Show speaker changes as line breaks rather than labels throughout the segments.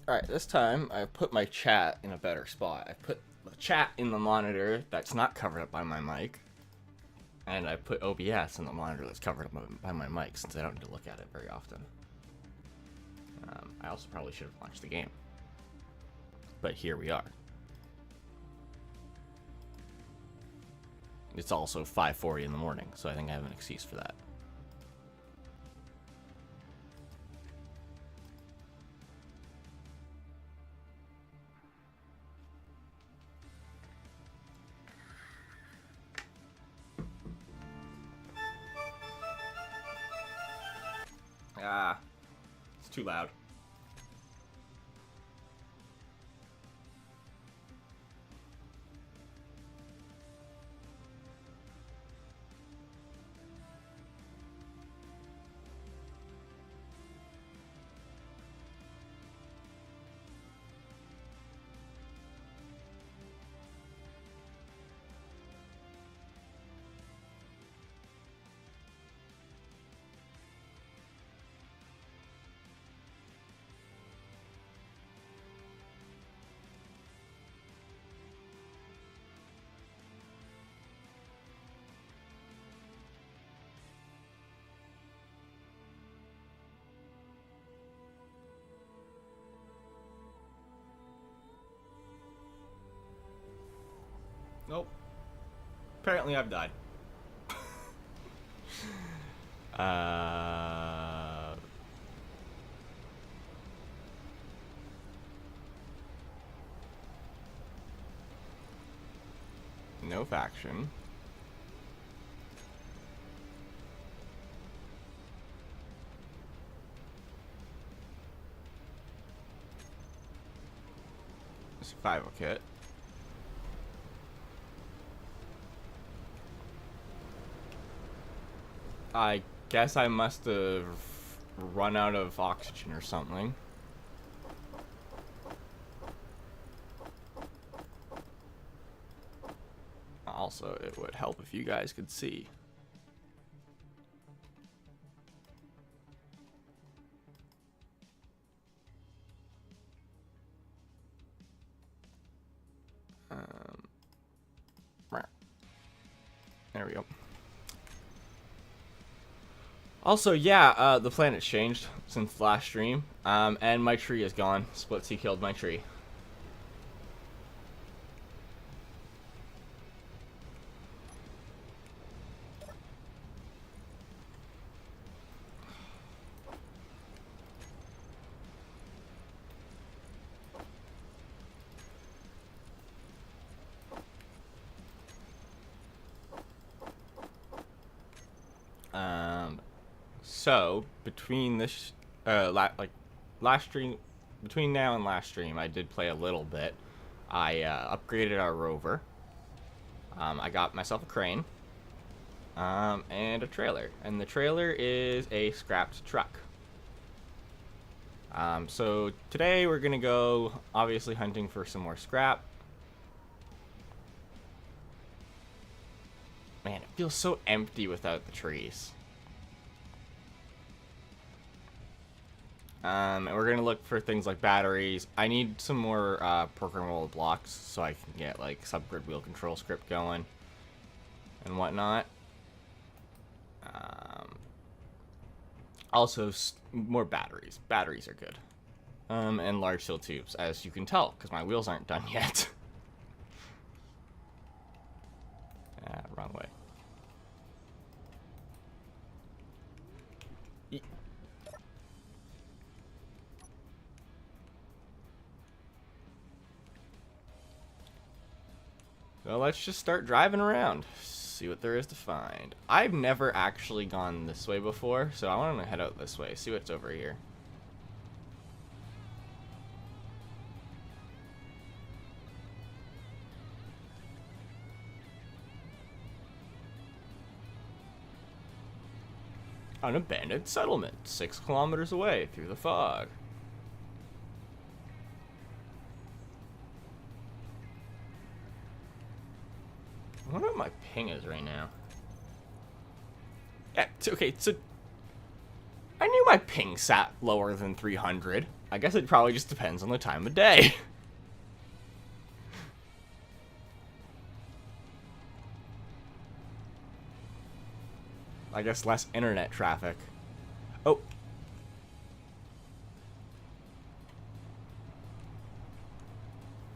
Alright, this time I put my chat in a better spot. I put the chat in the monitor that's not covered up by my mic. And I put OBS in the monitor that's covered up by my mic since I don't need to look at it very often. I also probably should have launched the game. But here we are. It's also 5:40 in the morning, so I think I have an excuse for that. Ah, it's too loud. Nope. Apparently I've died. uh... No faction. Survival kit. I guess I must have run out of oxygen or something. Also, it would help if you guys could see. There we go. Also, yeah, the planet's changed since the last stream, and my tree is gone. Splitsy killed my tree. So between this, last stream, between now and last stream, I did play a little bit. I upgraded our rover. I got myself a crane, and a trailer, and the trailer is a scrapped truck. So today we're gonna go, obviously, hunting for some more scrap. Man, it feels so empty without the trees. And we're gonna look for things like batteries. I need some more programmable blocks so I can get like subgrid wheel control script going and whatnot. Also, more batteries. Batteries are good. And large steel tubes, as you can tell, because my wheels aren't done yet. Wrong way. So let's just start driving around, see what there is to find. I've never actually gone this way before, so I want to head out this way, see what's over here. An abandoned settlement, 6 kilometers away through the fog. I wonder what my ping is right now. Yeah, okay, so I knew my ping sat lower than 300. I guess it probably just depends on the time of day. I guess less internet traffic. Oh.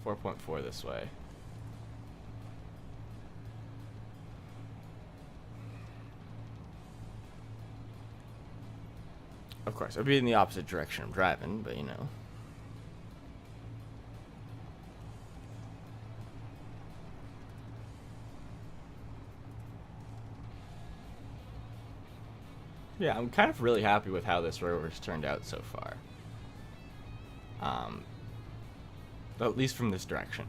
4.4 this way. Of course, I'd be in the opposite direction I'm driving, but you know. Yeah, I'm kind of really happy with how this rover's turned out so far. At least from this direction.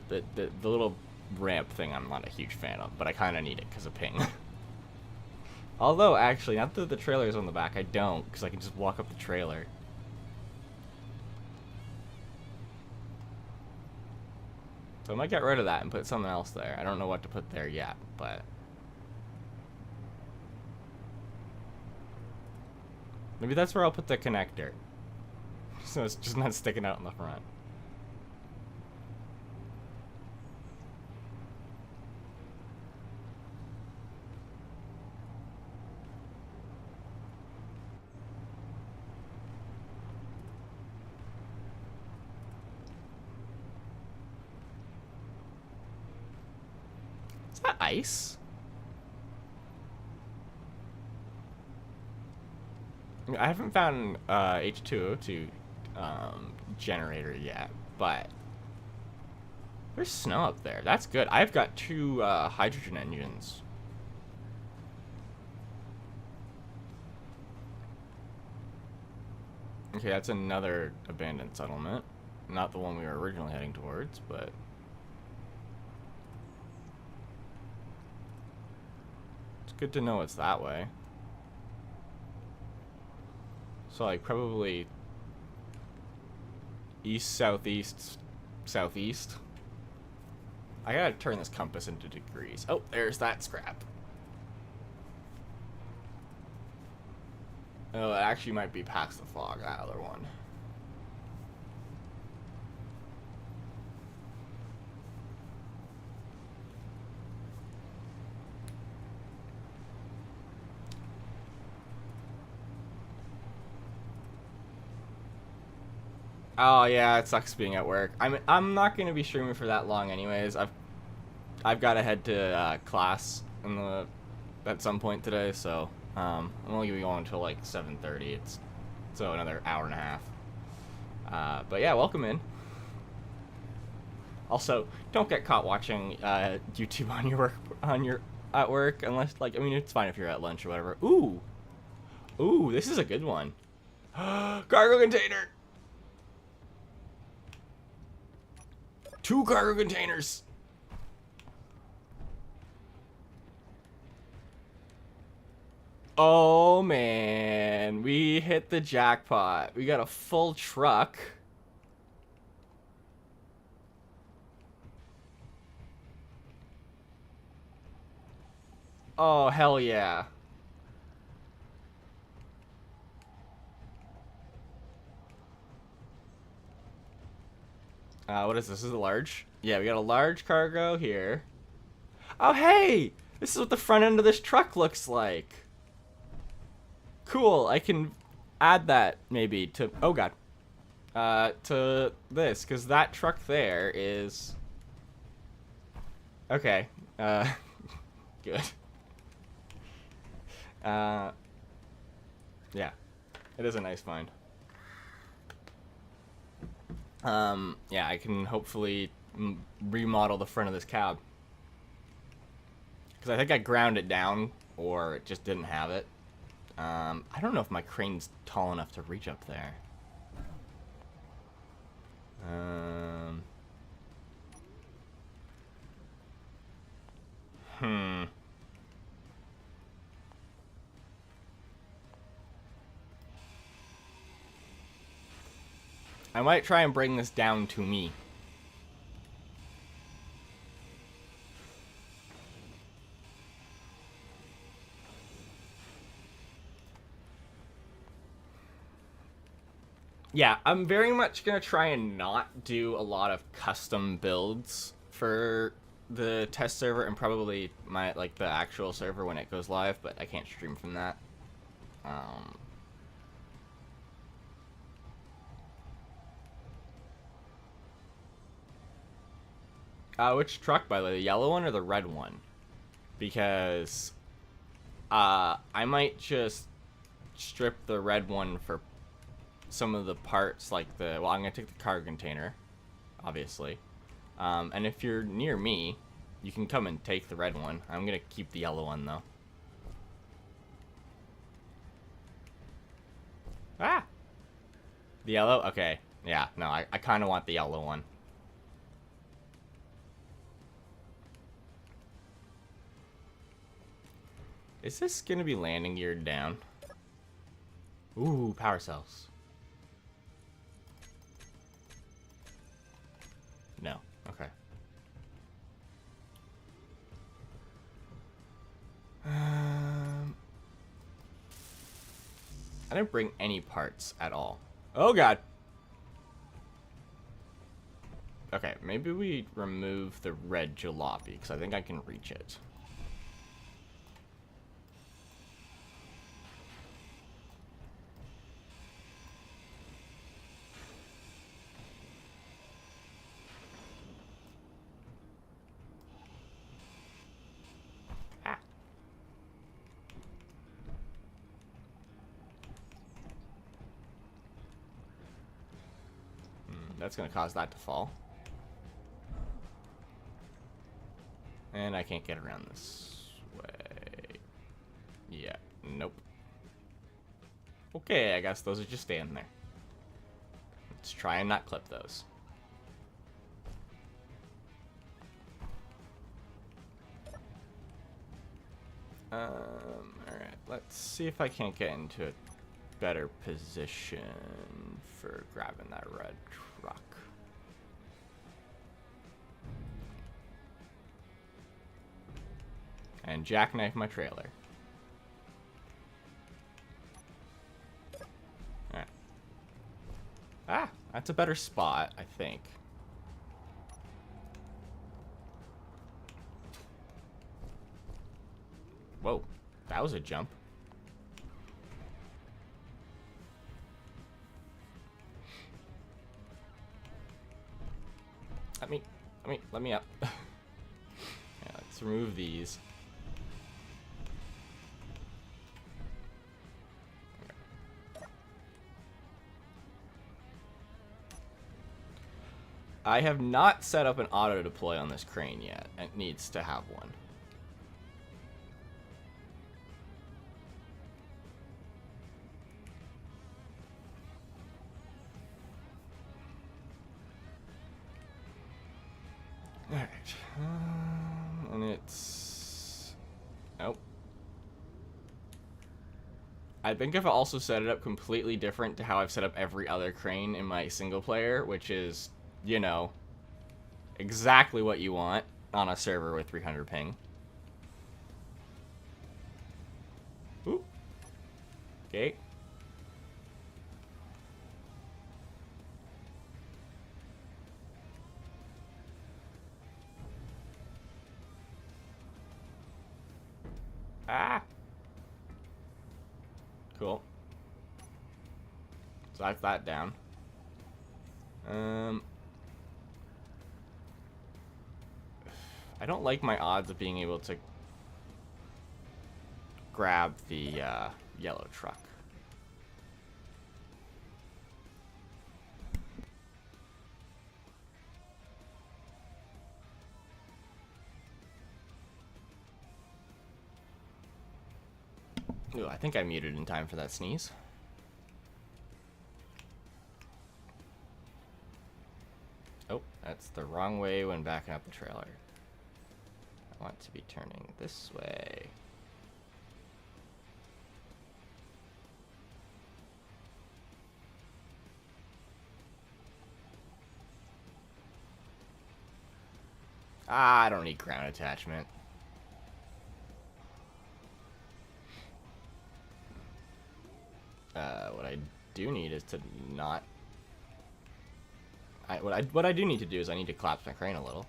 The little ramp thing I'm not a huge fan of, but I kind of need it because of ping. Although, actually, not that the trailer's on the back, I don't, because I can just walk up the trailer. So I might get rid of that and put something else there. I don't know what to put there yet, but... maybe that's where I'll put the connector. So it's just not sticking out in the front. Is that ice? I haven't found H2O2 generator yet, but there's snow up there. That's good. I've got 2 hydrogen engines. Okay, that's another abandoned settlement. Not the one we were originally heading towards, but... it's good to know it's that way. So, like, probably east, southeast, southeast. I gotta turn this compass into degrees. Oh, there's that scrap. Oh, it actually might be past the fog, that other one. Oh yeah, it sucks being at work. I'm not gonna be streaming for that long, anyways. I've got to head to class at some point today, so I'm only gonna be going until like 7:30. So another hour and a half. But yeah, welcome in. Also, don't get caught watching YouTube at work unless, like, I mean, it's fine if you're at lunch or whatever. Ooh, this is a good one. Cargo container. 2 cargo containers. Oh man, we hit the jackpot. We got a full truck. Oh, hell yeah. What is this? This is a large? Yeah, we got a large cargo here. Oh, hey! This is what the front end of this truck looks like. Cool, I can add that, maybe, to... oh, God. To this, because that truck there is... okay. Good. Yeah. It is a nice find. Yeah, I can hopefully remodel the front of this cab. Because I think I ground it down, or it just didn't have it. I don't know if my crane's tall enough to reach up there. I might try and bring this down to me. Yeah, I'm very much gonna try and not do a lot of custom builds for the test server and probably my like the actual server when it goes live, but I can't stream from that. Um, which truck, by the way, the yellow one or the red one? Because I might just strip the red one for some of the parts, like the, well, I'm gonna take the cargo container, obviously. And if you're near me, you can come and take the red one. I'm gonna keep the yellow one though. Ah! The yellow? Okay. Yeah, no, I kind of want the yellow one. Is this gonna be landing geared down? Ooh, power cells. No. Okay. I didn't bring any parts at all. Oh god. Okay, maybe we remove the red jalopy, because I think I can reach it. Ah. That's going to cause that to fall. And I can't get around this way. Yeah, nope. Okay, I guess those are just staying there. Let's try and not clip those. Alright, let's see if I can't get into a better position for grabbing that red truck. And jackknife my trailer. Alright. Ah, that's a better spot, I think. Whoa, that was a jump. Let me up. Yeah, let's remove these. I have not set up an auto deploy on this crane yet. It needs to have one. Alright. And it's... Nope. I think I've also set it up completely different to how I've set up every other crane in my single player, which is, you know, exactly what you want on a server with 300 ping. Ooh. Okay. Ah. Cool. So that's that down. I don't like my odds of being able to grab the yellow truck. Ooh, I think I muted in time for that sneeze. Oh, that's the wrong way when backing up the trailer. I want to be turning this way. Ah, I don't need ground attachment. What I do need is to not What I do need to do is I need to collapse my crane a little.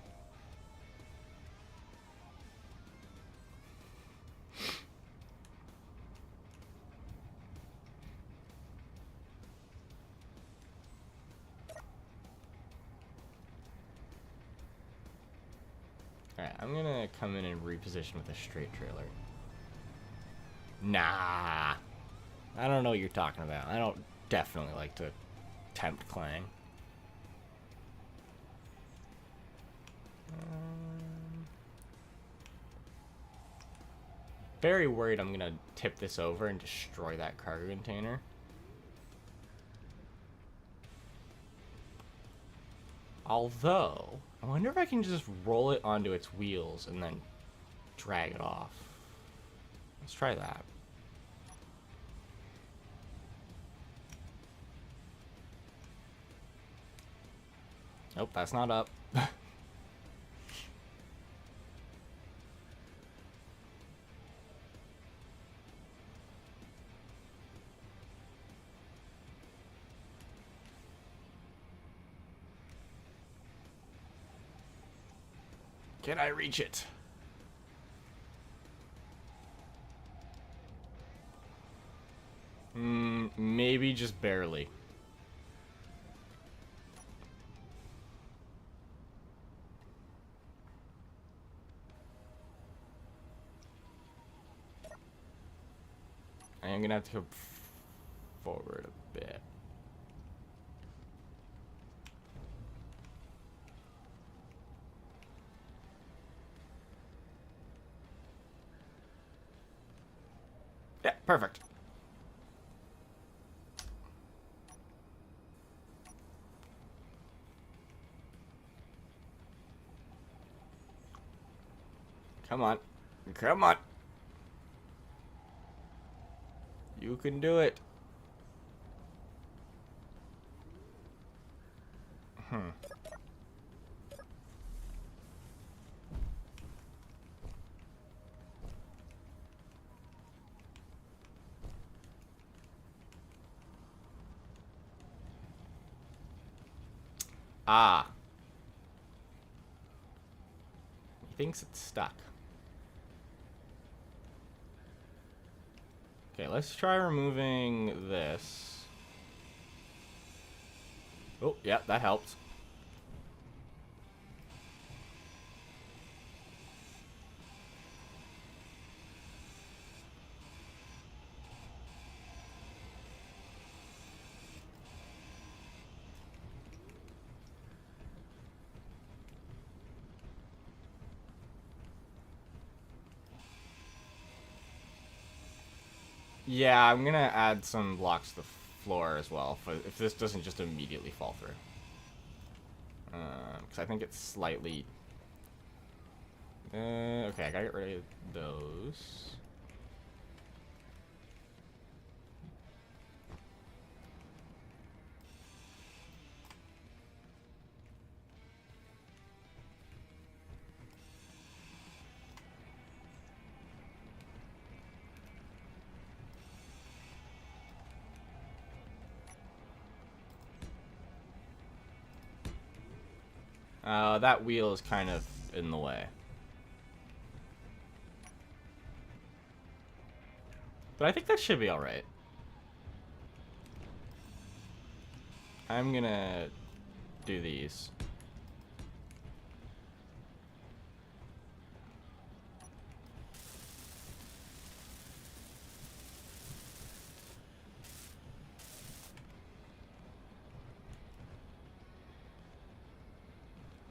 Alright, I'm gonna come in and reposition with a straight trailer. Nah. I don't know what you're talking about. I don't definitely like to tempt Clang. Very worried I'm gonna tip this over and destroy that cargo container. Although, I wonder if I can just roll it onto its wheels and then drag it off. Let's try that. Nope, that's not up. Can I reach it? Maybe just barely. I am gonna have to go forward a bit. Yeah, perfect. Come on. Come on. You can do it. Ah. He thinks it's stuck. Okay, let's try removing this. Oh, yeah, that helped. Yeah, I'm gonna add some blocks to the floor as well, if this doesn't just immediately fall through. Because I think it's slightly... okay, I gotta get rid of those. That wheel is kind of in the way. But I think that should be alright. I'm gonna do these.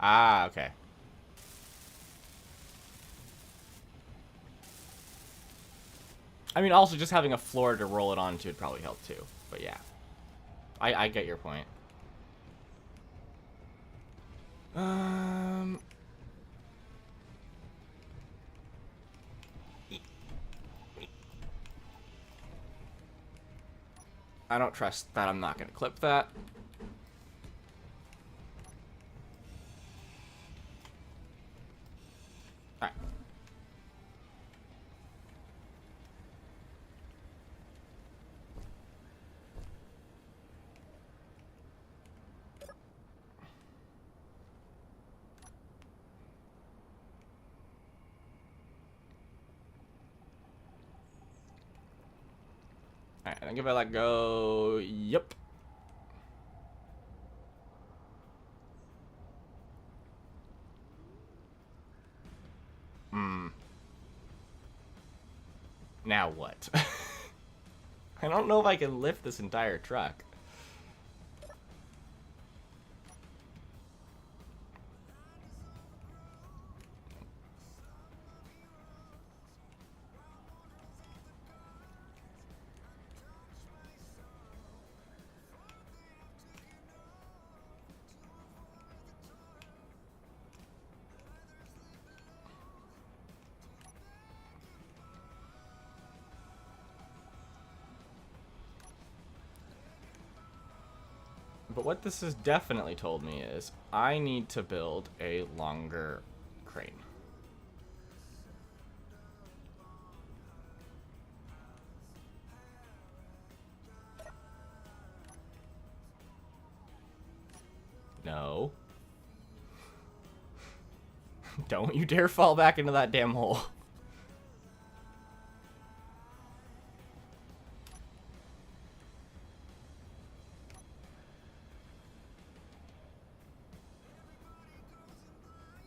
Ah, okay. I mean, also just having a floor to roll it onto would probably help too. But yeah. I get your point. I don't trust that. I'm not gonna clip that. Alright. Alright, then give it a let go. Yep. Now what? I don't know if I can lift this entire truck. But what this has definitely told me is I need to build a longer crane. No. Don't you dare fall back into that damn hole.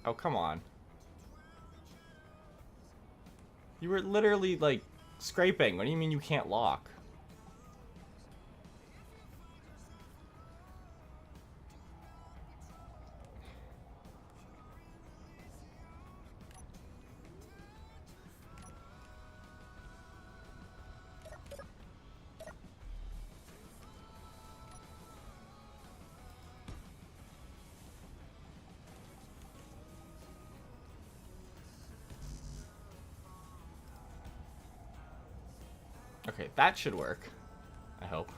Oh, come on. You were literally, like, scraping. What do you mean you can't lock? Okay, that should work. I hope.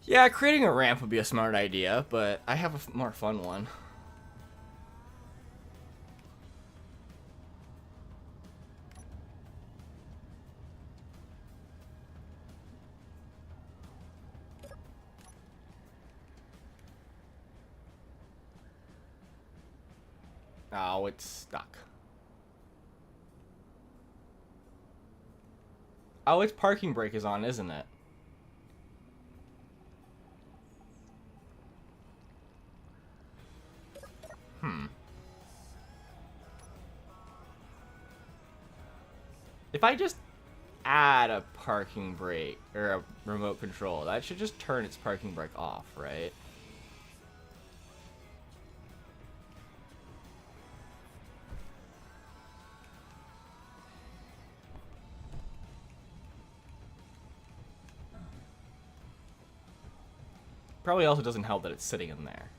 Yeah, creating a ramp would be a smart idea, but I have a more fun one. Oh, it's stuck. Oh, its parking brake is on, isn't it? If I just add a parking brake or a remote control, that should just turn its parking brake off, right? Probably also doesn't help that it's sitting in there.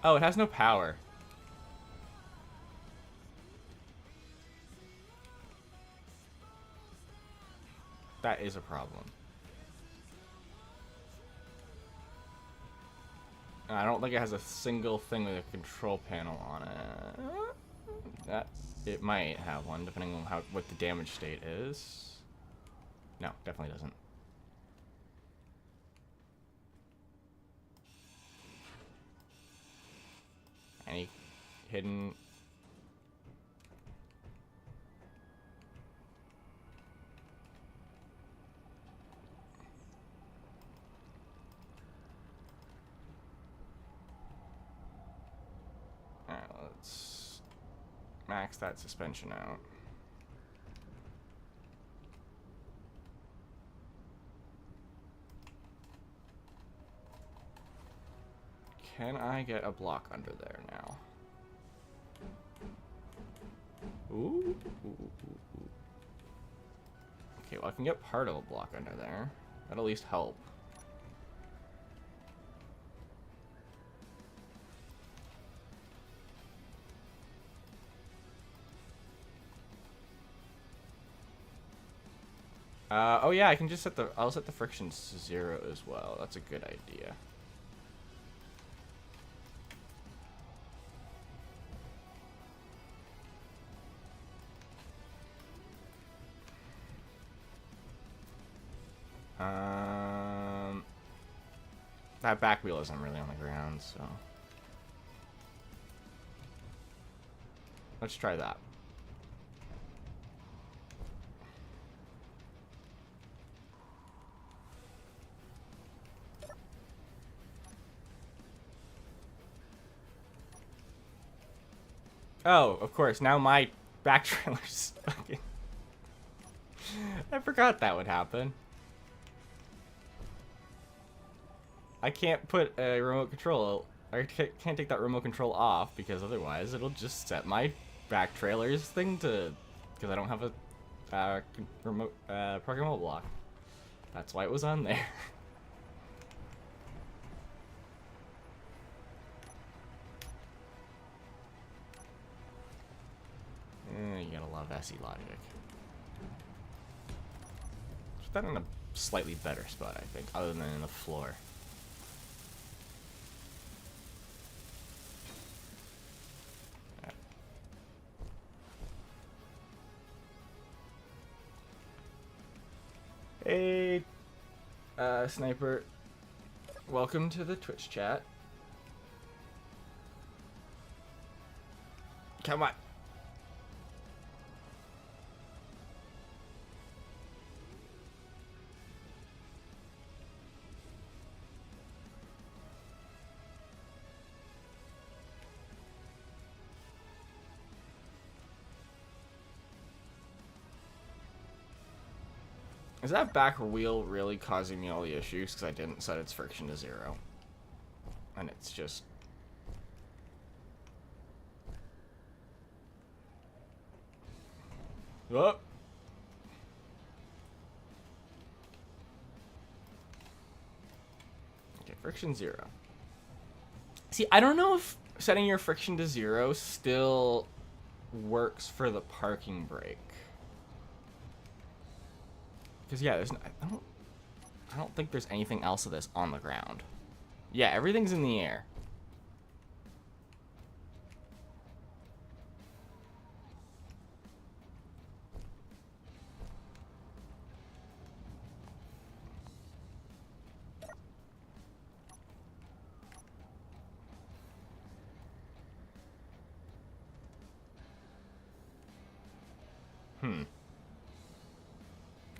Oh, it has no power. That is a problem. I don't think it has a single thing with a control panel on it. That it might have one, depending on what the damage state is. No, definitely doesn't. Any hidden... Alright, let's max that suspension out. Can I get a block under there now? Ooh. Okay, well I can get part of a block under there. That'll at least help. Oh yeah, I can just I'll set the friction to 0 as well. That's a good idea. That back wheel isn't really on the ground, so let's try that. Oh, of course, now my back trailer's fucking... I forgot that would happen. I can't put a remote control... I can't take that remote control off, because otherwise it'll just set my back trailer's thing to... Because I don't have a remote programmable block. That's why it was on there. You gotta love SE logic. Put that in a slightly better spot, I think, other than in the floor. Hey, Sniper. Welcome to the Twitch chat. Come on. Is that back wheel really causing me all the issues because I didn't set its friction to 0? And it's just... Oh! Okay, friction 0. See, I don't know if setting your friction to 0 still works for the parking brake. Because yeah, I don't think there's anything else of this on the ground. Yeah, everything's in the air.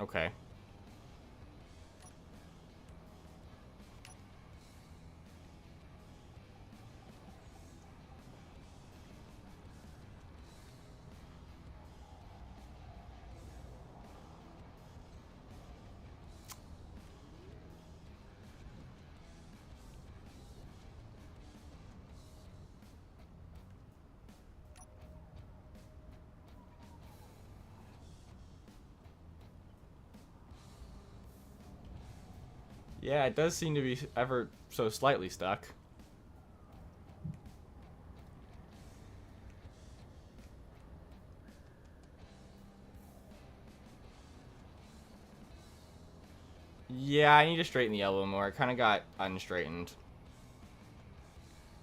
Okay. Yeah, it does seem to be ever so slightly stuck. Yeah, I need to straighten the elbow more. It kind of got unstraightened.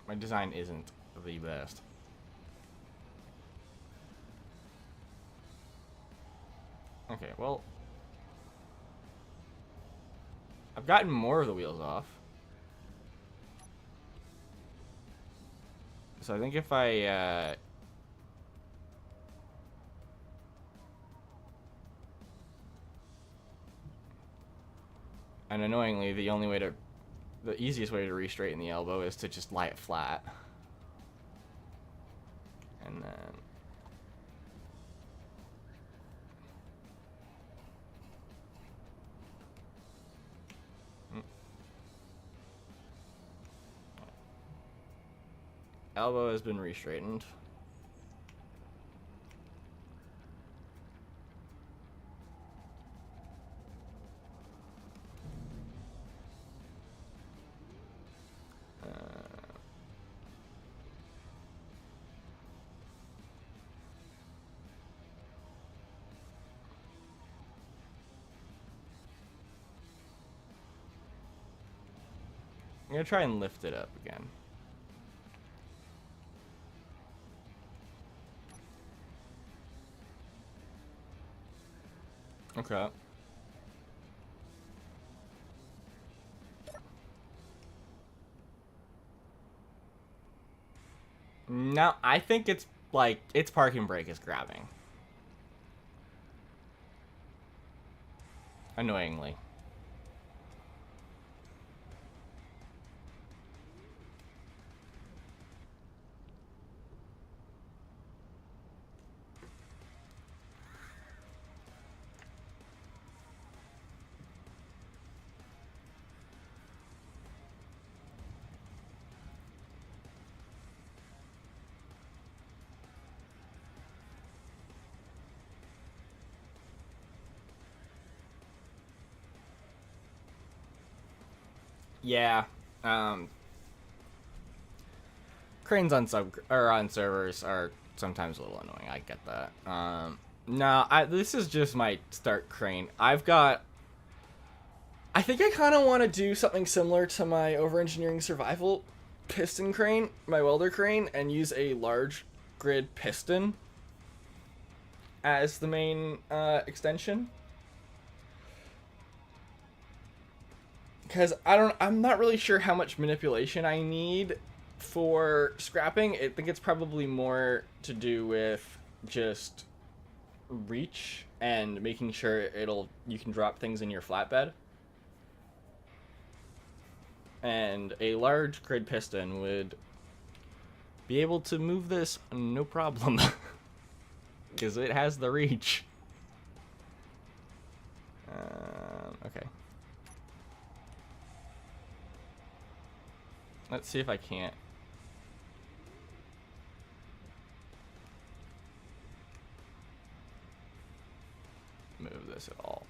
My design isn't the best. Okay, well... I've gotten more of the wheels off. So I think if I, and annoyingly, the easiest way to re-straighten the elbow is to just lie it flat. And then... Elbow has been re-straightened. I'm gonna try and lift it up again. Okay. No, I think it's like its parking brake is grabbing. Annoyingly. Yeah. Um, cranes on on servers are sometimes a little annoying. I get that. No, this is just my start crane. I think I kind of want to do something similar to my over-engineering survival piston crane, my welder crane, and use a large grid piston as the main extension. Because I'm not really sure how much manipulation I need for scrapping. I think it's probably more to do with just reach and making sure you can drop things in your flatbed. And a large grid piston would be able to move this no problem. Because it has the reach. Okay. Let's see if I can't. Move this at all.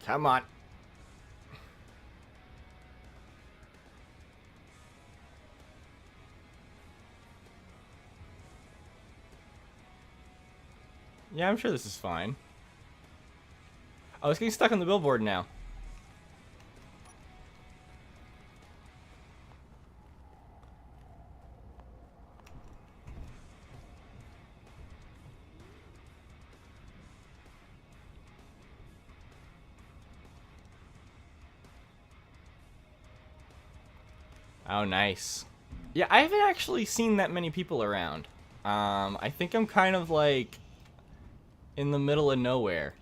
Come on. Yeah, I'm sure this is fine. Oh, it's getting stuck on the billboard now. Oh, nice. Yeah, I haven't actually seen that many people around. I think I'm kind of like in the middle of nowhere.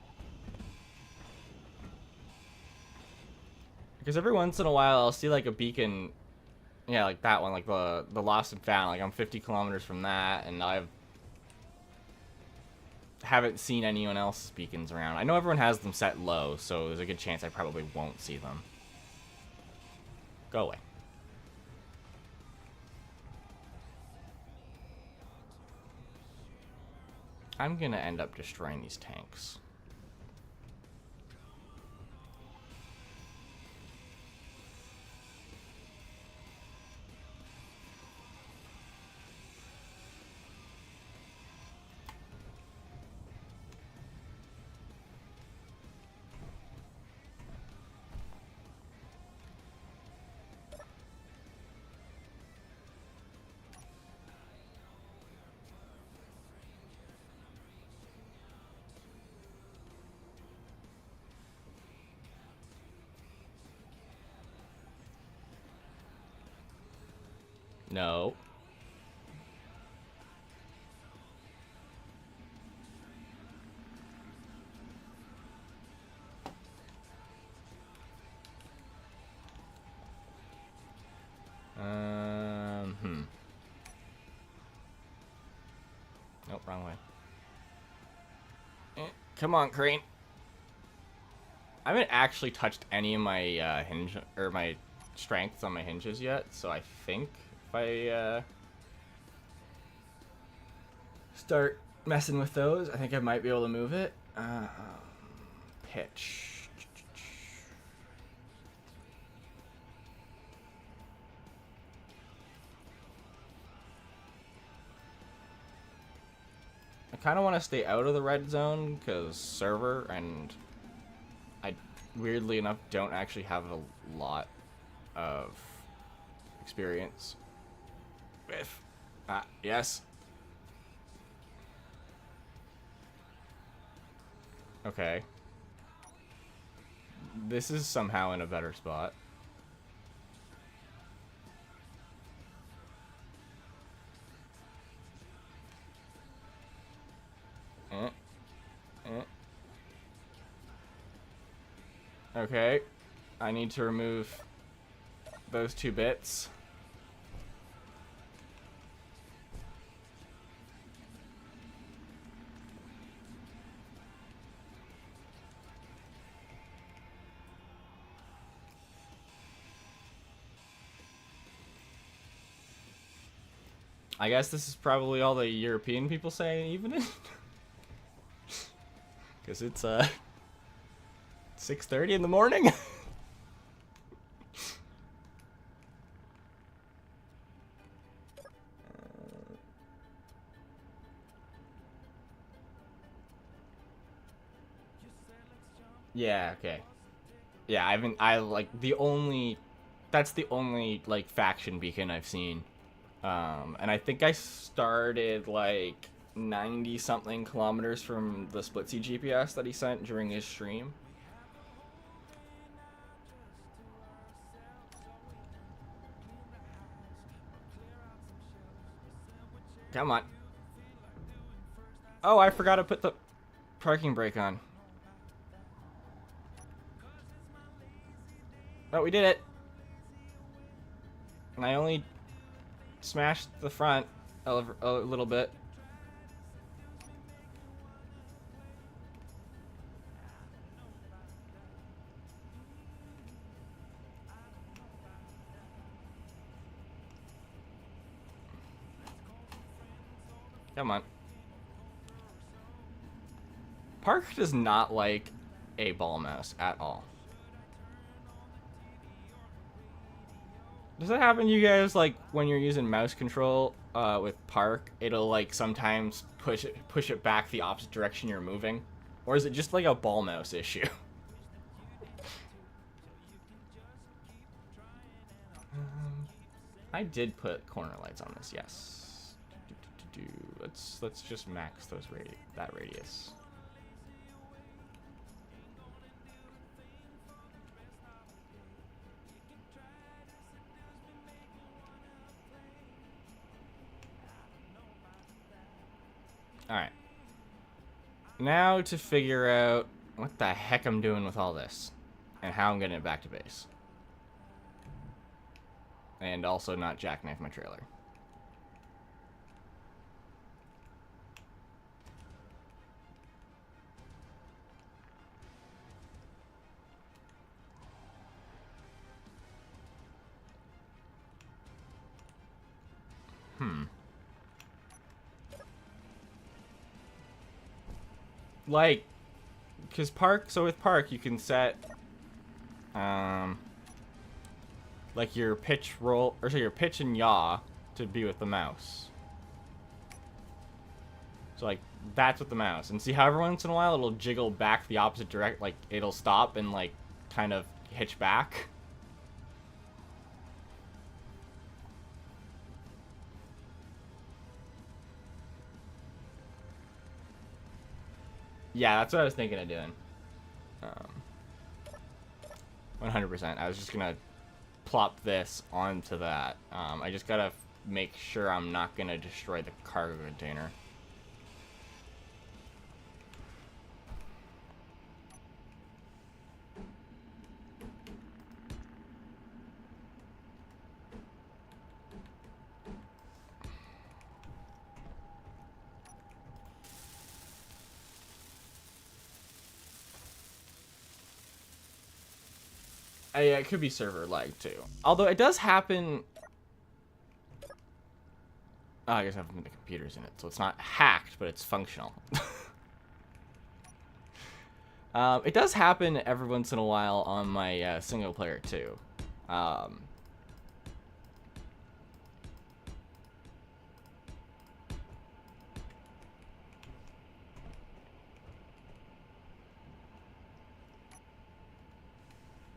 Because every once in a while I'll see like a beacon, yeah, like that one, like the lost and found. Like I'm 50 kilometers from that, and haven't seen anyone else's beacons around. I know everyone has them set low, so there's a good chance I probably won't see them. Go away. I'm gonna end up destroying these tanks. No. Nope, wrong way. Come on, crane. I haven't actually touched any of my hinge or my strengths on my hinges yet, so I think if I start messing with those, I think I might be able to move it. Pitch. I kind of want to stay out of the red zone because server, and I weirdly enough don't actually have a lot of experience with yes. Okay. This is somehow in a better spot. Eh. Eh. Okay. I need to remove those 2 bits. I guess this is probably all the European people say evening. Because it's 6:30 in the morning. Yeah, okay. Yeah, I like the only that's the only like faction beacon I've seen. And I think I started like 90 something kilometers from the split C GPS that he sent during his stream. Come on. Oh, I forgot to put the parking brake on. Oh, we did it. And I only smashed the front a little bit. Come on. Park does not like a ball mouse at all. Does that happen to you guys, like, when you're using mouse control with Park, it'll, like, sometimes push it back the opposite direction you're moving? Or is it just, like, a ball mouse issue? I did put corner lights on this, yes. Let's just max that radius. Alright. Now to figure out what the heck I'm doing with all this. And how I'm getting it back to base. And also not jackknife my trailer. Like, because with Park, you can set, like your pitch roll, or so your pitch and yaw to be with the mouse. So, like, that's with the mouse. And see how every once in a while it'll jiggle back the opposite direct, like, it'll stop and, like, kind of hitch back. Yeah, that's what I was thinking of doing. 100%. I was just gonna plop this onto that. I just gotta make sure I'm not gonna destroy the cargo container. Yeah, it could be server lag too. Although it does happen. Oh, I guess I have the computers in it, so it's not hacked, but it's functional. It does happen every once in a while on my single player too.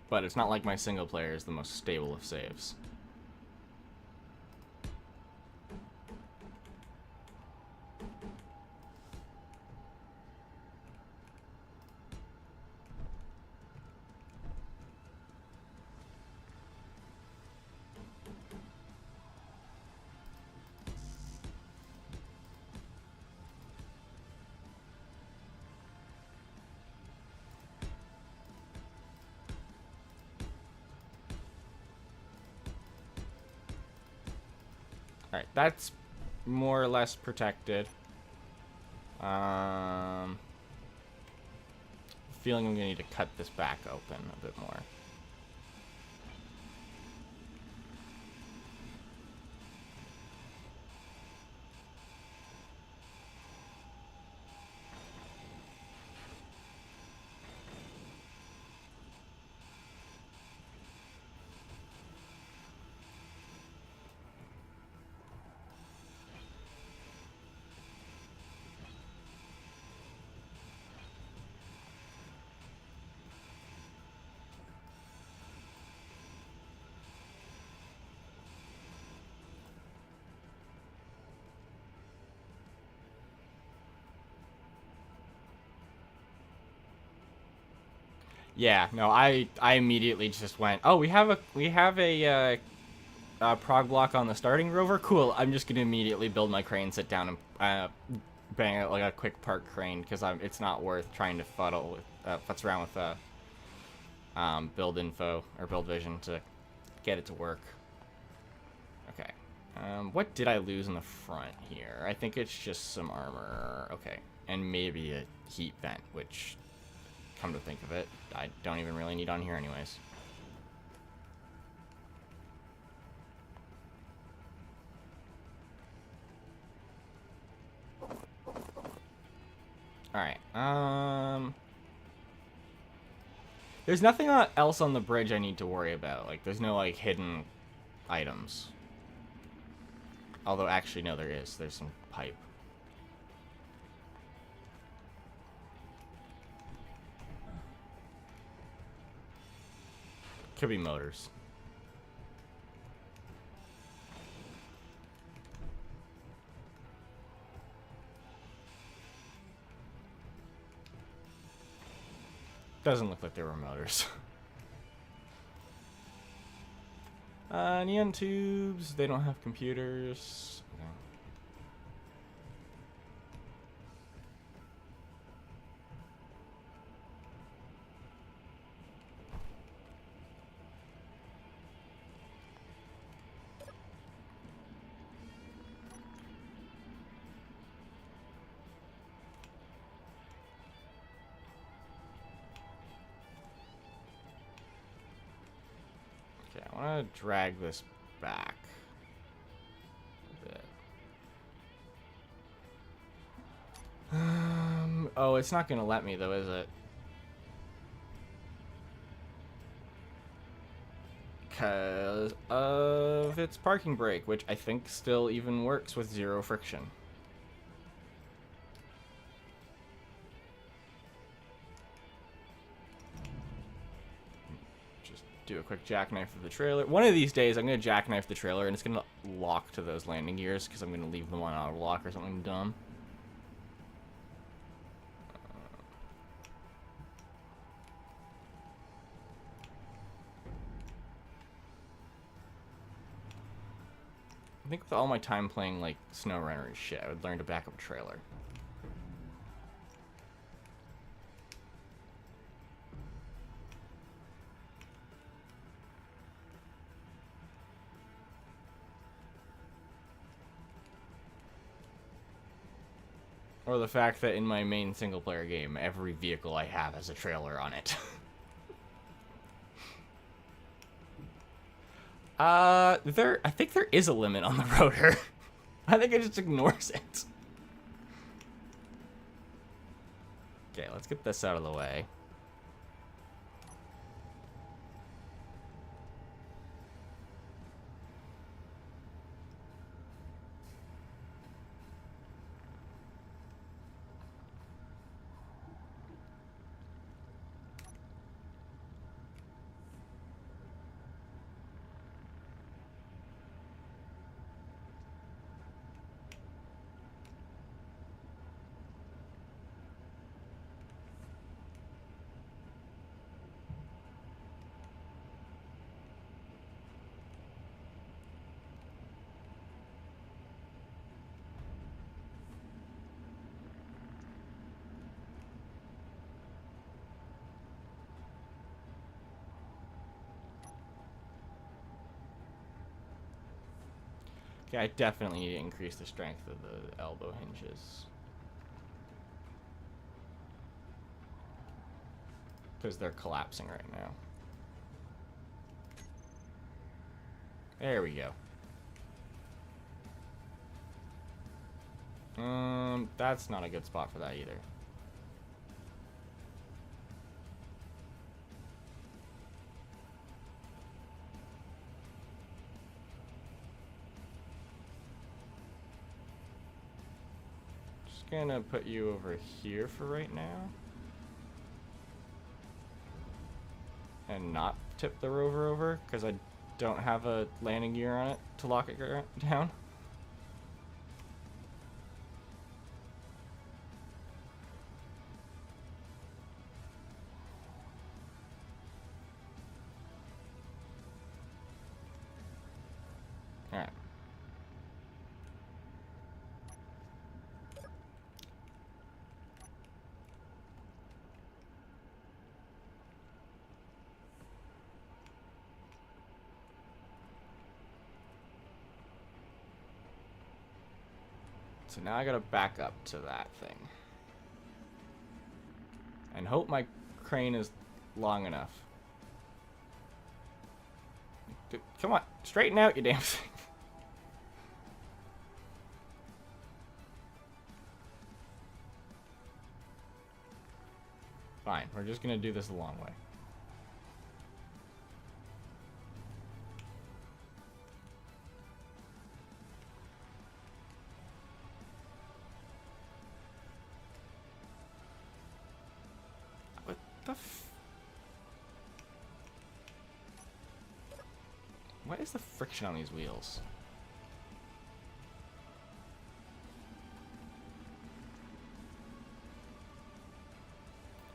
But it's not like my single player is the most stable of saves. Alright, that's more or less protected. Feeling I'm gonna need to cut this back open a bit more. Yeah, no, I immediately just went, oh, we have a prog block on the starting rover. Cool. I'm just gonna immediately build my crane, sit down, and bang out like a quick park crane because it's not worth trying to fuddle with futz around with build info or build vision to get it to work. Okay. What did I lose in the front here? I think it's just some armor. Okay, and maybe a heat vent, which, come to think of it, I don't even really need on here anyways. Alright, there's nothing else on the bridge I need to worry about. Like, there's no, like, hidden items. Although, actually, no, there is. There's some pipe. Could be motors. Doesn't look like there were motors. Neon tubes. They don't have computers. Okay. Okay, I want to drag this back a bit. Oh, it's not gonna let me though, is it? Because of its parking brake, which I think still even works with 0 friction. Just do a quick jackknife of the trailer. One of these days, I'm going to jackknife the trailer, and it's going to lock to those landing gears, because I'm going to leave them on auto lock or something dumb. I think with all my time playing, like, SnowRunner and shit, I would learn to back up a trailer. Or the fact that in my main single-player game, every vehicle I have has a trailer on it. I think there is a limit on the rotor. I think it just ignores it. Okay, let's get this out of the way. Okay, I definitely need to increase the strength of the elbow hinges. Because they're collapsing right now. There we go. That's not a good spot for that either. Just gonna put you over here for right now. And not tip the rover over, because I don't have a landing gear on it to lock it down. Alright. So now I gotta back up to that thing. And hope my crane is long enough. Dude, come on, straighten out, you damn thing. Fine, we're just gonna do this the long way. What the what is the friction on these wheels?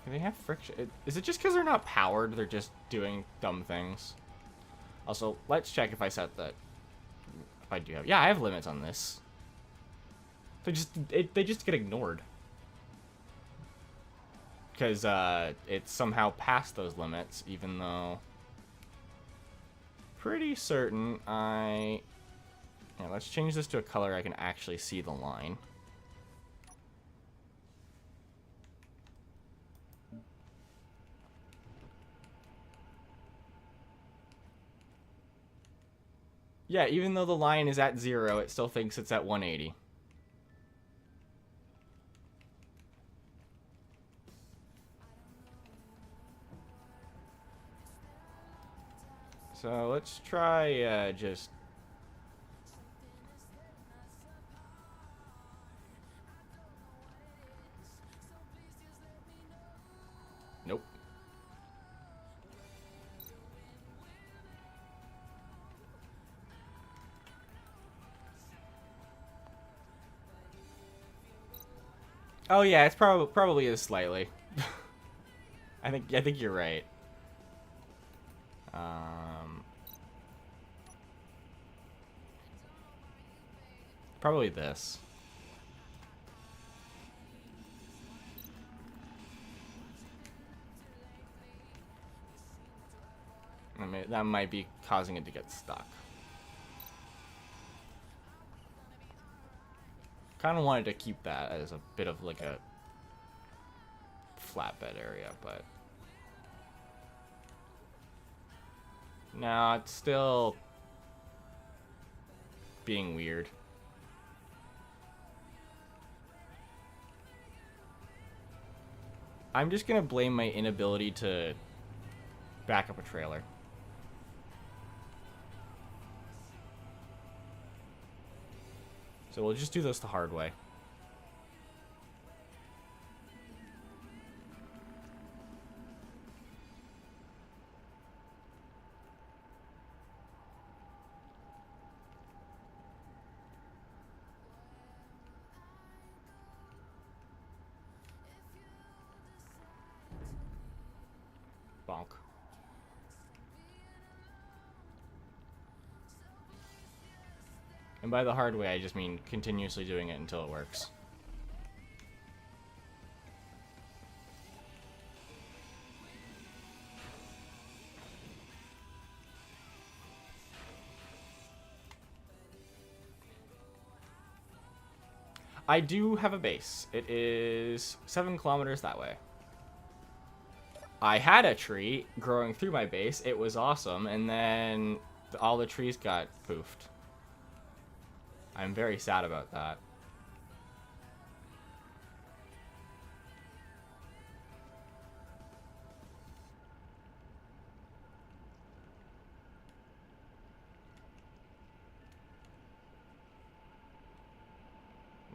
Do they have friction? Is it just because they're not powered? They're just doing dumb things. Also, let's check if I set that. If I do have, yeah, I have limits on this. They just get ignored because it's somehow past those limits, even though pretty certain I. Yeah, let's change this to a color I can actually see the line. Yeah, even though the line is at 0, it still thinks it's at 180. So let's try just... Nope. Oh yeah, it's probably is slightly. I think you're right. Probably this. I mean, that might be causing it to get stuck. Kind of wanted to keep that as a bit of like a flatbed area, but no, it's still being weird. I'm just gonna blame my inability to back up a trailer. So we'll just do this the hard way. Bonk. And by the hard way, I just mean continuously doing it until it works. I do have a base. It is 7 kilometers that way. I had a tree growing through my base. It was awesome, and then all the trees got poofed. I'm very sad about that.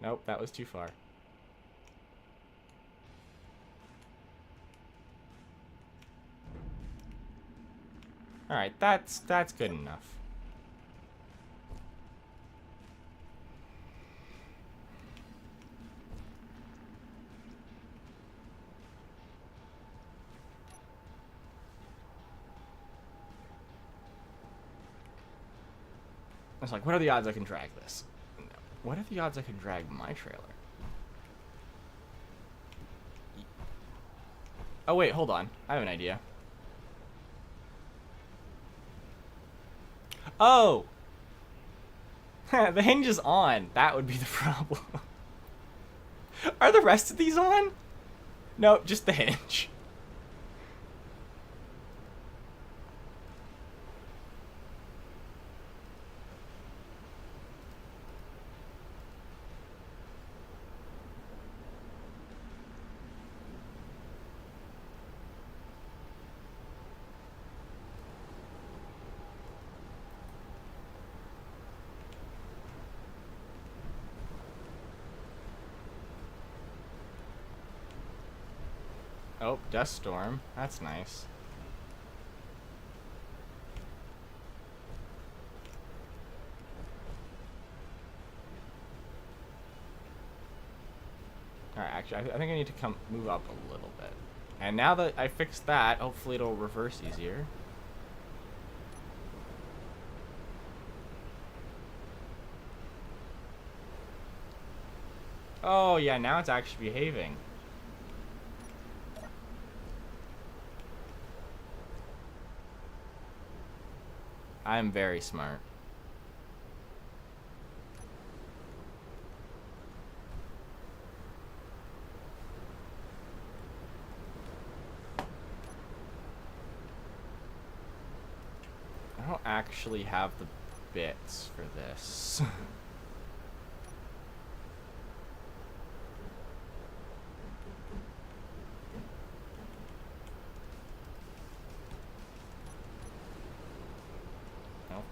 Nope, that was too far. Alright, that's good enough. It's like, what are the odds I can drag this? What are the odds I can drag my trailer? Oh wait, hold on. I have an idea. Oh! The hinge is on. That would be the problem. Are the rest of these on? No, just the hinge. Oh, dust storm. That's nice. Alright, actually, I think I need to move up a little bit. And now that I fixed that, hopefully it'll reverse easier. Oh, yeah, now it's actually behaving. I'm very smart. I don't actually have the bits for this. Nope.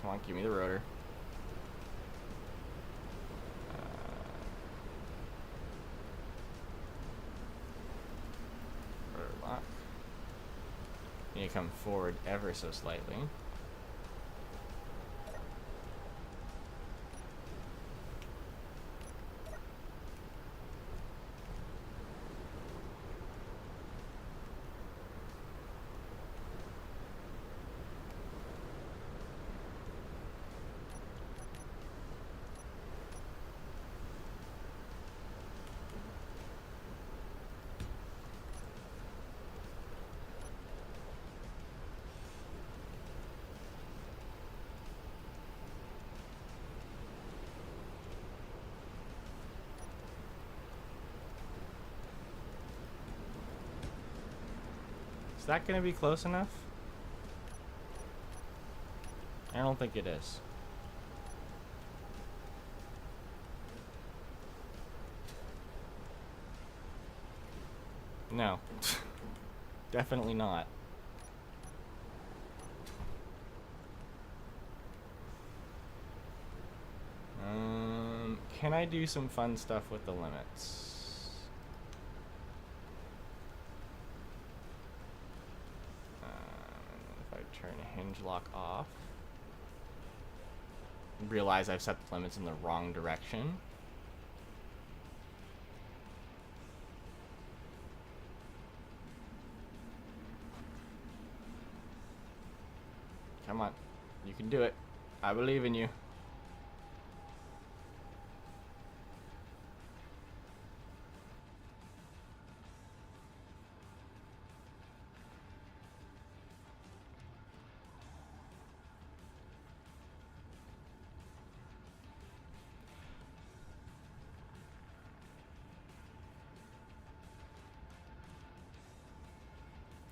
Come on, give me the rotor. Rotor lock. You come forward ever so slightly. Is that going to be close enough? I don't think it is. No. Definitely not. Can I do some fun stuff with the limits? If I turn hinge lock off, realize I've set the limits in the wrong direction. Come on, you can do it. I believe in you.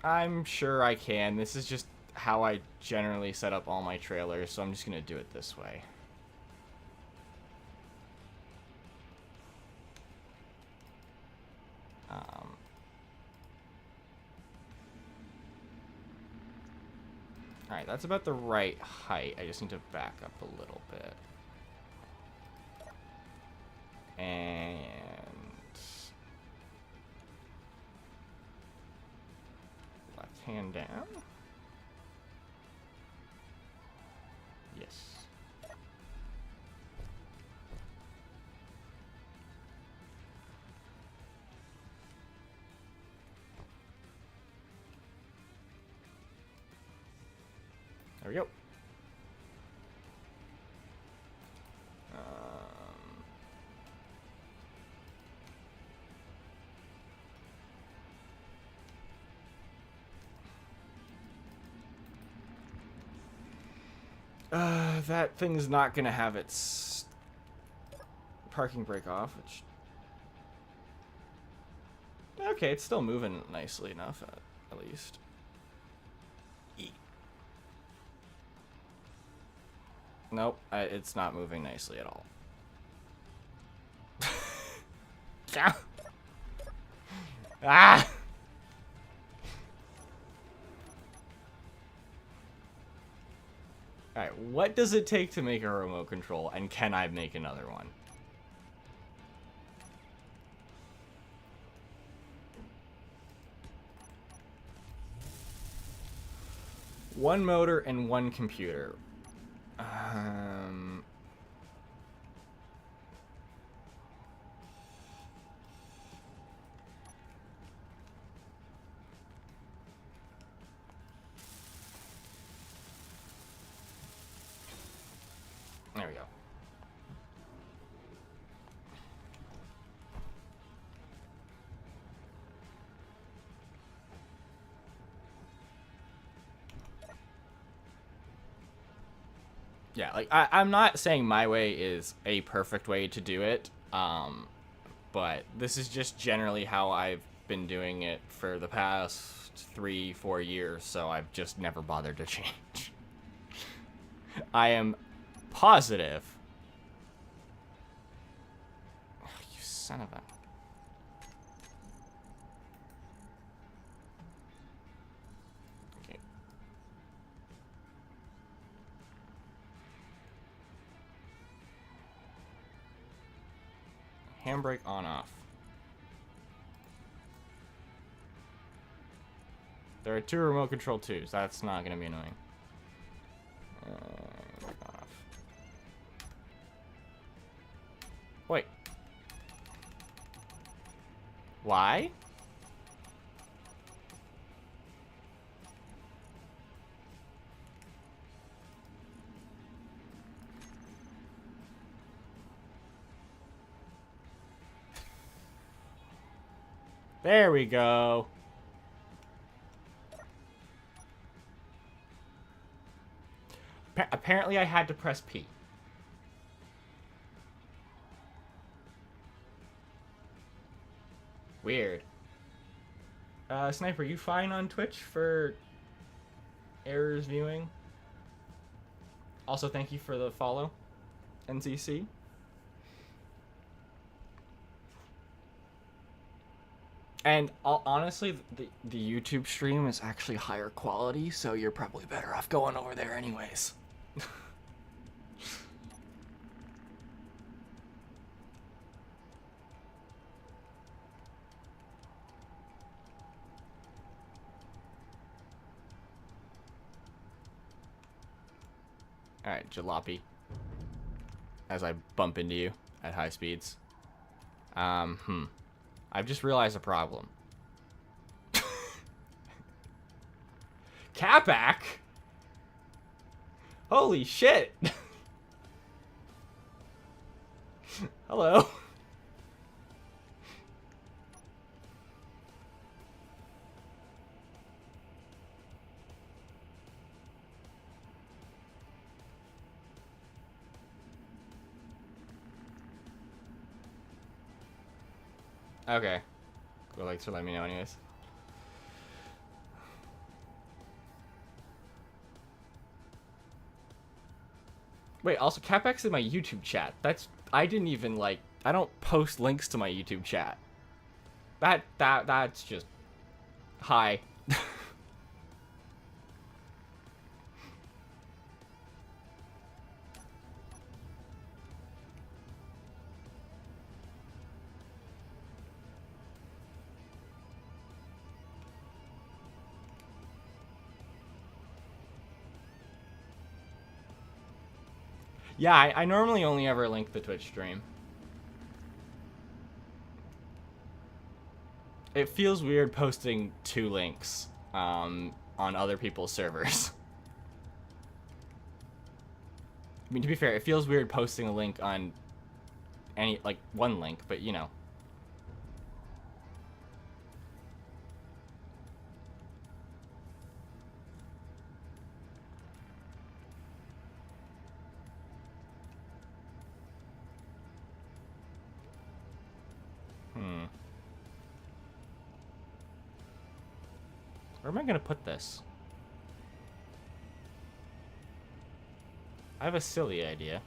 I'm sure I can. This is just how I generally set up all my trailers, so I'm just going to do it this way. Alright, that's about the right height. I just need to back up a little bit. And left hand down. Yes. There we go. That thing's not gonna have its parking brake off, which... Okay, it's still moving nicely enough, at least. Nope, it's not moving nicely at all. Ah! Alright, what does it take to make a remote control, and can I make another one? One motor and one computer. There we go. Yeah, like, I'm not saying my way is a perfect way to do it, but this is just generally how I've been doing it for the past 3-4 years, so I've just never bothered to change. I am positive. Oh, you son of a... Okay. Handbrake on off. There are 2 remote control 2s. That's not going to be annoying. Off. Wait. Why? There we go. Apparently I had to press P. Weird. Sniper, you fine on Twitch for errors viewing? Also, thank you for the follow, NCC. And honestly, the YouTube stream is actually higher quality, so you're probably better off going over there anyways. Alright, jalopy. As I bump into you at high speeds. I've just realized a problem. Catback? Holy shit! Hello. Okay. Cool, thanks for letting me know anyways. Wait, also CapEx in my YouTube chat. I didn't even like. I don't post links to my YouTube chat. That's just hi. Yeah, I normally only ever link the Twitch stream. It feels weird posting 2 links on other people's servers. I mean, to be fair, it feels weird posting a link on any, like, 1 link, but you know. Where am I gonna put this? I have a silly idea.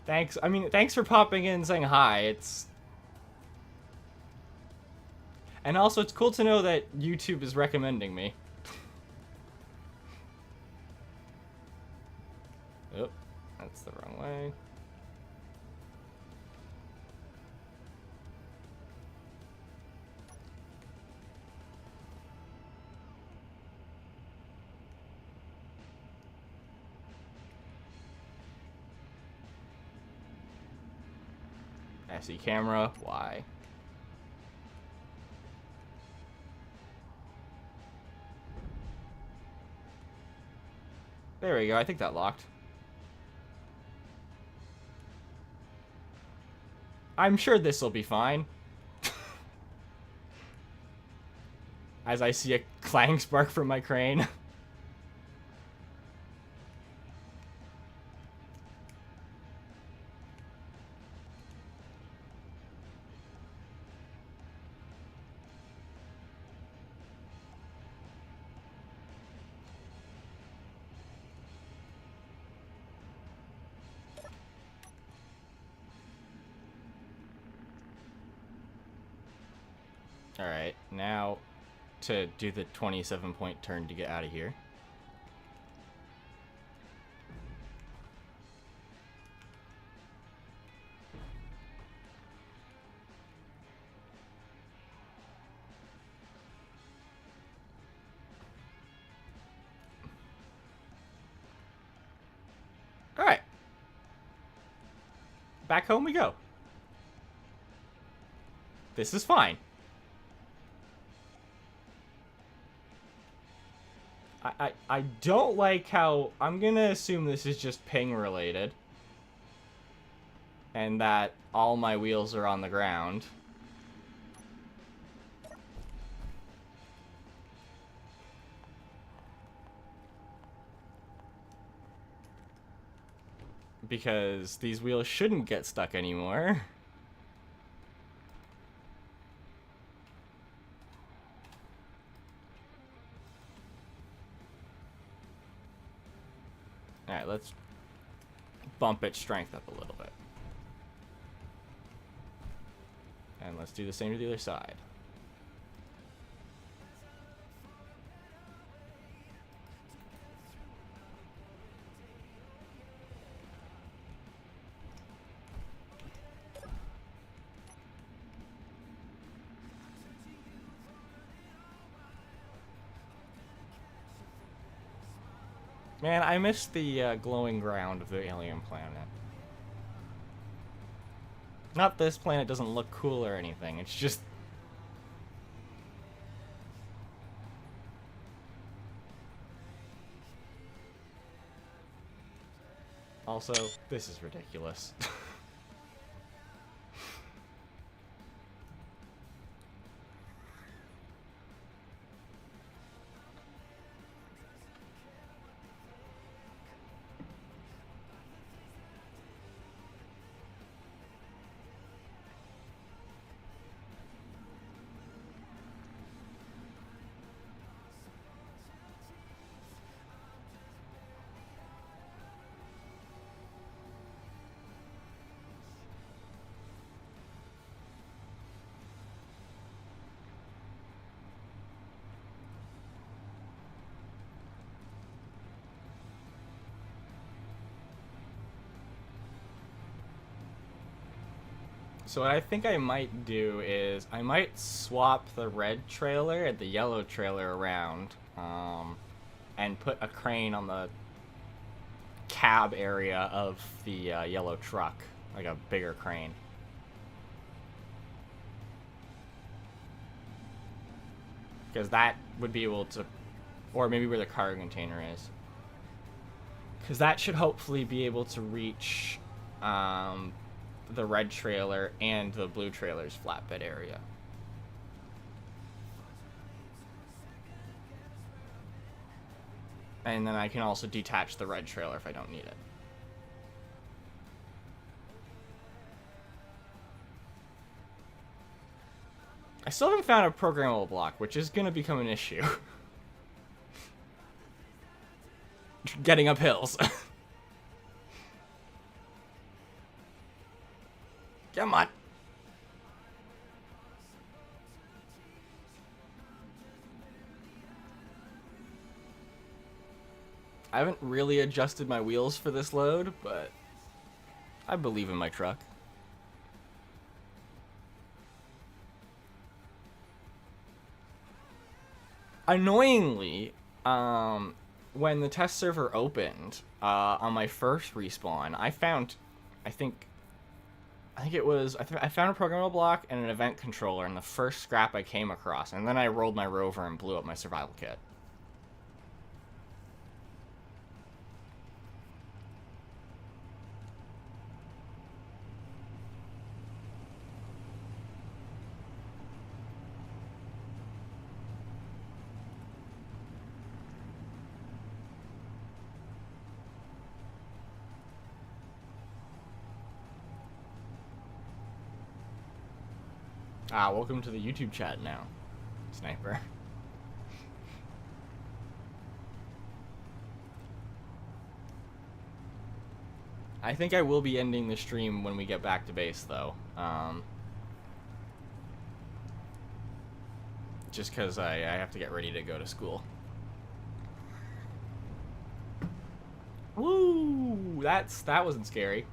Thanks. I mean, thanks for popping in and saying hi. And also, it's cool to know that YouTube is recommending me. Oh, that's the wrong way. SD camera, why? There we go, I think that locked. I'm sure this will be fine. As I see a clang spark from my crane. Alright, now to do the 27-point turn to get out of here. Alright. Back home we go. This is fine. I don't like how... I'm gonna assume this is just ping related. And that all my wheels are on the ground. Because these wheels shouldn't get stuck anymore. Alright, let's bump its strength up a little bit. And let's do the same to the other side. Man, I miss the glowing ground of the alien planet. Not this planet doesn't look cool or anything, it's just... Also, this is ridiculous. So what I think I might do is I might swap the red trailer and the yellow trailer around, and put a crane on the cab area of the yellow truck, like a bigger crane. Because that would be able to, or maybe where the cargo container is. Because that should hopefully be able to reach the red trailer and the blue trailer's flatbed area. And then I can also detach the red trailer if I don't need it. I still haven't found a programmable block, which is going to become an issue. Getting up hills. Come on. I haven't really adjusted my wheels for this load, but I believe in my truck. Annoyingly, when the test server opened, on my first respawn, I found, I think it was, I found a programmable block and an event controller in the first scrap I came across, and then I rolled my rover and blew up my survival kit. Ah, welcome to the YouTube chat now, Sniper. I think I will be ending the stream when we get back to base, though. Just because I have to get ready to go to school. Woo! That wasn't scary.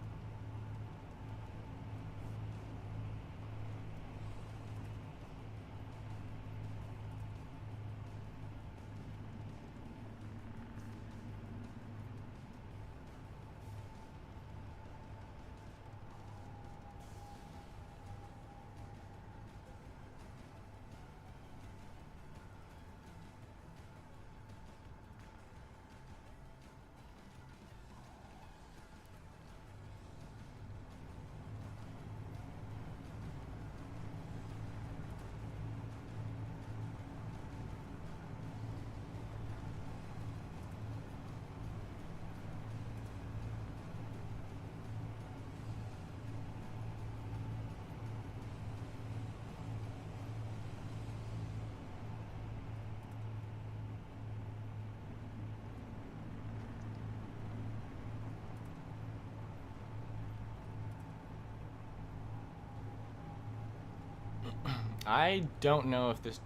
I don't know if this is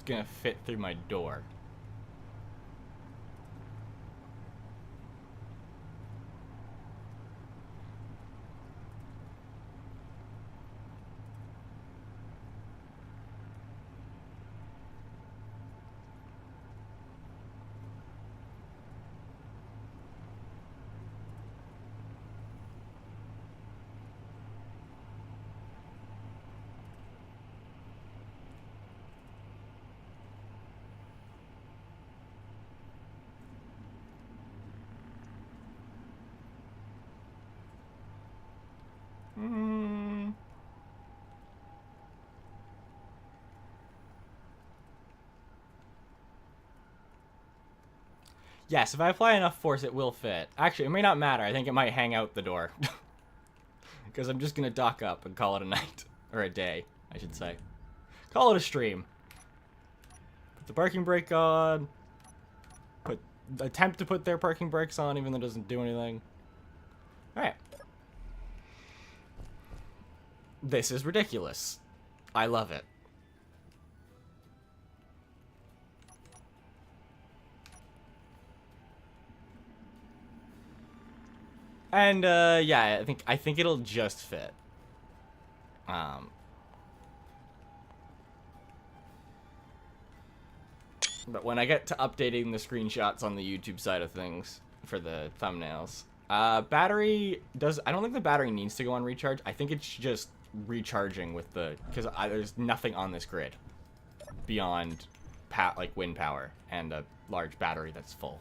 gonna fit through my door. Yes, if I apply enough force, it will fit. Actually, it may not matter. I think it might hang out the door. Because I'm just going to dock up and call it a night. Or a day, I should say. Call it a stream. Put the parking brake on. Attempt to put their parking brakes on, even though it doesn't do anything. Alright. This is ridiculous. I love it. And, yeah, I think it'll just fit. But when I get to updating the screenshots on the YouTube side of things for the thumbnails, battery does. I don't think the battery needs to go on recharge. I think it's just recharging with the, because there's nothing on this grid beyond like wind power and a large battery that's full.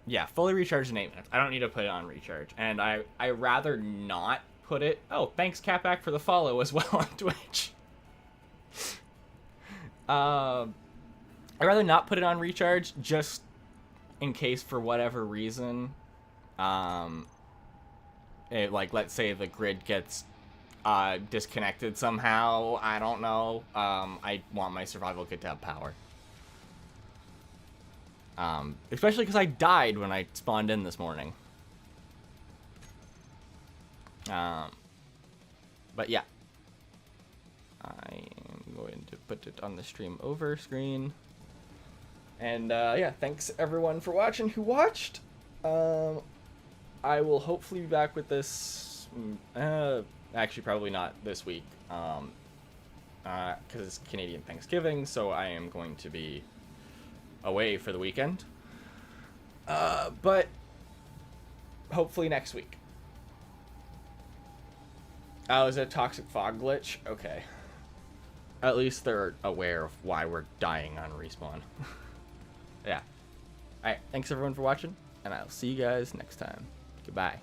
Yeah, fully recharged in 8 minutes. I don't need to put it on recharge, and I rather not put it. Oh, thanks Catback for the follow as well on Twitch. I'd rather not put it on recharge just in case for whatever reason. Like let's say the grid gets disconnected somehow. I don't know. I want my survival kit to have power. Especially because I died when I spawned in this morning. But yeah. I am going to put it on the stream over screen. And, yeah, thanks everyone for watching who watched. I will hopefully be back with this, actually probably not this week, because it's Canadian Thanksgiving, so I am going to be away for the weekend, but hopefully next week. Oh, is it a toxic fog glitch? Okay. At least they're aware of why we're dying on respawn. Yeah. Alright, thanks everyone for watching, and I'll see you guys next time. Goodbye.